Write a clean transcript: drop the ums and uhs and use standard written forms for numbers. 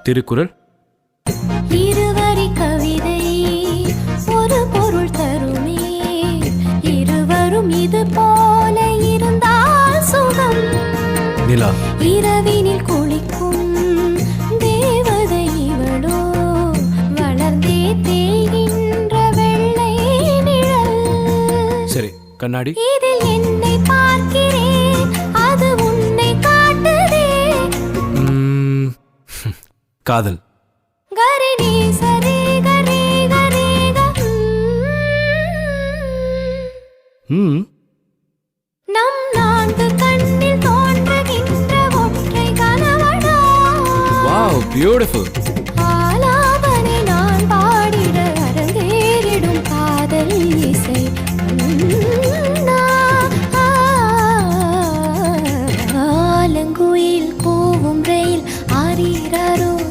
திருக்குறள். இருவரி கவிதை ஒரு பொருள் தருமே, இருவரும் இது போல இருந்தால் சுகம். நிலா. இரவினில் குளிக்கும் தேவதை இவளோ, வளர்ந்தே தேய்கின்ற வெள்ளை நிழல். சரி, கண்ணாடி. இதில் என்னை பார்க்கிறேன், அது உன்னை காட்டுதே. காதல். கரினி சரி கரி கரி நம் நான்கு கண்ணில் தோன்றுகின்ற ஒற்றை கனவடா. Wow, beautiful.